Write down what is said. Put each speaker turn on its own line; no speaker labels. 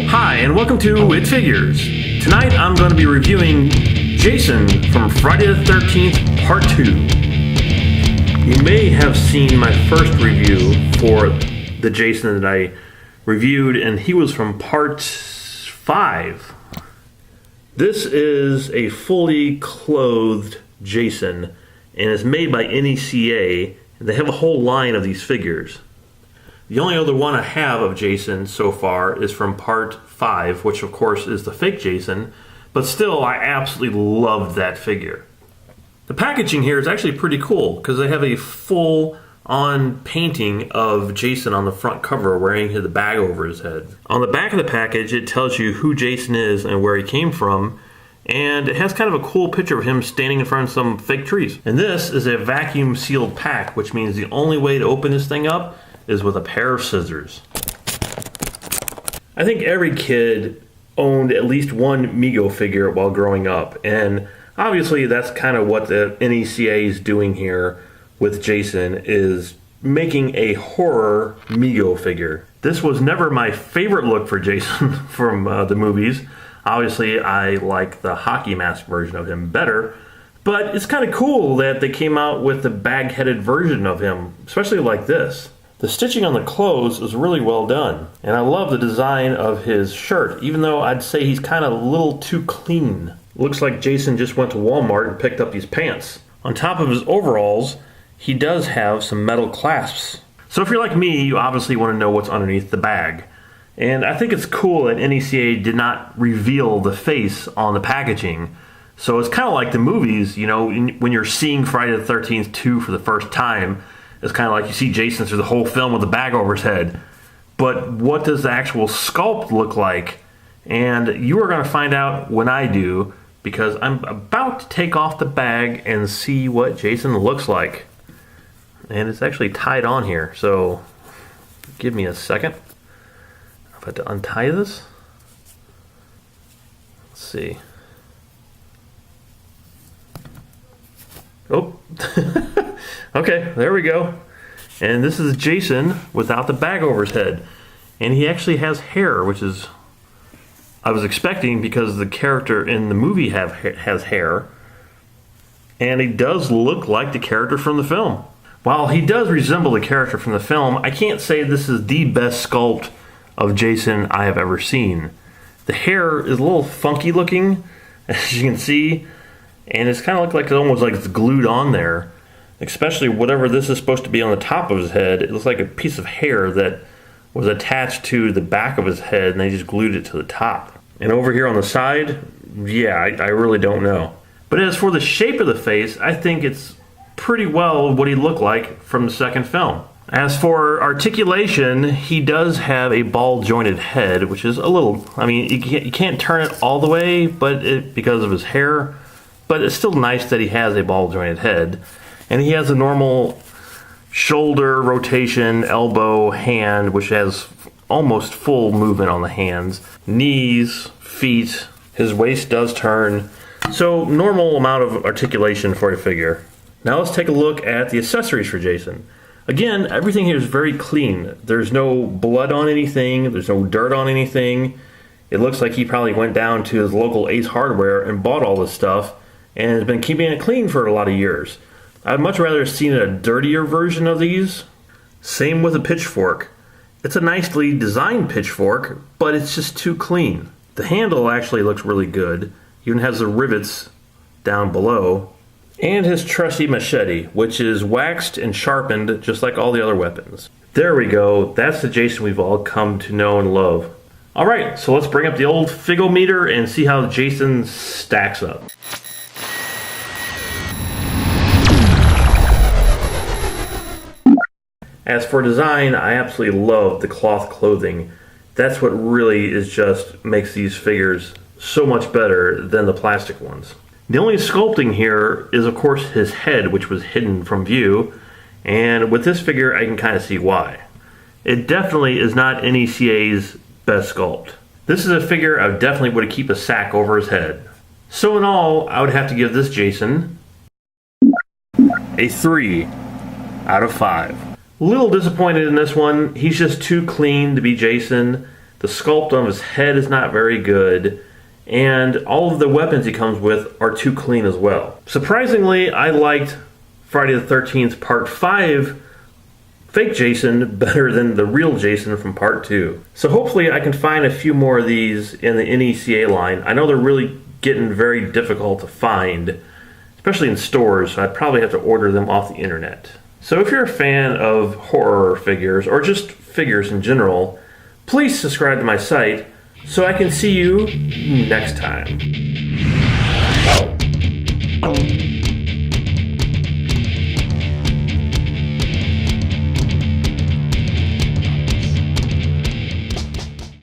Hi, and welcome to It Figures. Tonight I'm going to be reviewing Jason from Friday the 13th Part 2. You may have seen my first review for the Jason that I reviewed, and he was from Part 5. This is a fully clothed Jason, and is made by NECA. They have a whole line of these figures. The only other one I have of Jason so far is from Part 5, which of course is the fake Jason, but still I absolutely loved that figure. The packaging here is actually pretty cool because they have a full-on painting of Jason on the front cover wearing the bag over his head. On the back of the package it tells you who Jason is and where he came from, and it has kind of a cool picture of him standing in front of some fake trees. And this is a vacuum sealed pack, which means the only way to open this thing up is with a pair of scissors. I think every kid owned at least one Mego figure while growing up, and obviously that's kind of what the NECA is doing here with Jason, is making a horror Mego figure. This was never my favorite look for Jason from the movies. Obviously I like the hockey mask version of him better, but it's kind of cool that they came out with the bag-headed version of him, especially like this. The stitching on the clothes is really well done, and I love the design of his shirt, even though I'd say he's kind of a little too clean. Looks like Jason just went to Walmart and picked up these pants. On top of his overalls, he does have some metal clasps. So if you're like me, you obviously want to know what's underneath the bag. And I think it's cool that NECA did not reveal the face on the packaging. So it's kind of like the movies, you know, when you're seeing Friday the 13th 2 for the first time. It's kind of like you see Jason through the whole film with a bag over his head. But what does the actual sculpt look like? And you are going to find out when I do, because I'm about to take off the bag and see what Jason looks like. And it's actually tied on here, so give me a second. I've got to untie this. Let's see. Oh. Okay, there we go. And this is Jason without the bag over his head. And he actually has hair, which is, I was expecting because the character in the movie has hair. And he does look like the character from the film. While he does resemble the character from the film, I can't say this is the best sculpt of Jason I have ever seen. The hair is a little funky looking, as you can see. And it's kind of like it's almost like it's glued on there. Especially whatever this is supposed to be on the top of his head. It looks like a piece of hair that was attached to the back of his head and they just glued it to the top. And over here on the side, yeah, I really don't know. But as for the shape of the face, I think it's pretty well what he looked like from the second film. As for articulation, he does have a ball-jointed head, which is a little, I mean, you can't turn it all the way because of his hair, but it's still nice that he has a ball-jointed head. And he has a normal shoulder rotation, elbow, hand, which has almost full movement on the hands. Knees, feet, his waist does turn. So normal amount of articulation for a figure. Now let's take a look at the accessories for Jason. Again, everything here is very clean. There's no blood on anything. There's no dirt on anything. It looks like he probably went down to his local Ace Hardware and bought all this stuff and has been keeping it clean for a lot of years. I'd much rather have seen a dirtier version of these. Same with a pitchfork. It's a nicely designed pitchfork, but it's just too clean. The handle actually looks really good. Even has the rivets down below. And his trusty machete, which is waxed and sharpened just like all the other weapons. There we go. That's the Jason we've all come to know and love. Alright, so let's bring up the old Figometer and see how Jason stacks up. As for design, I absolutely love the cloth clothing. That's what really makes these figures so much better than the plastic ones. The only sculpting here is of course his head, which was hidden from view, and with this figure I can kind of see why. It definitely is not NECA's best sculpt. This is a figure I definitely would keep a sack over his head. So in all, I would have to give this Jason a 3 out of 5. A little disappointed in this one. He's just too clean to be Jason. The sculpt on his head is not very good. And all of the weapons he comes with are too clean as well. Surprisingly, I liked Friday the 13th Part 5 fake Jason better than the real Jason from Part 2. So hopefully I can find a few more of these in the NECA line. I know they're really getting very difficult to find, especially in stores, so I'd probably have to order them off the internet. So if you're a fan of horror figures, or just figures in general, please subscribe to my site so I can see you next time.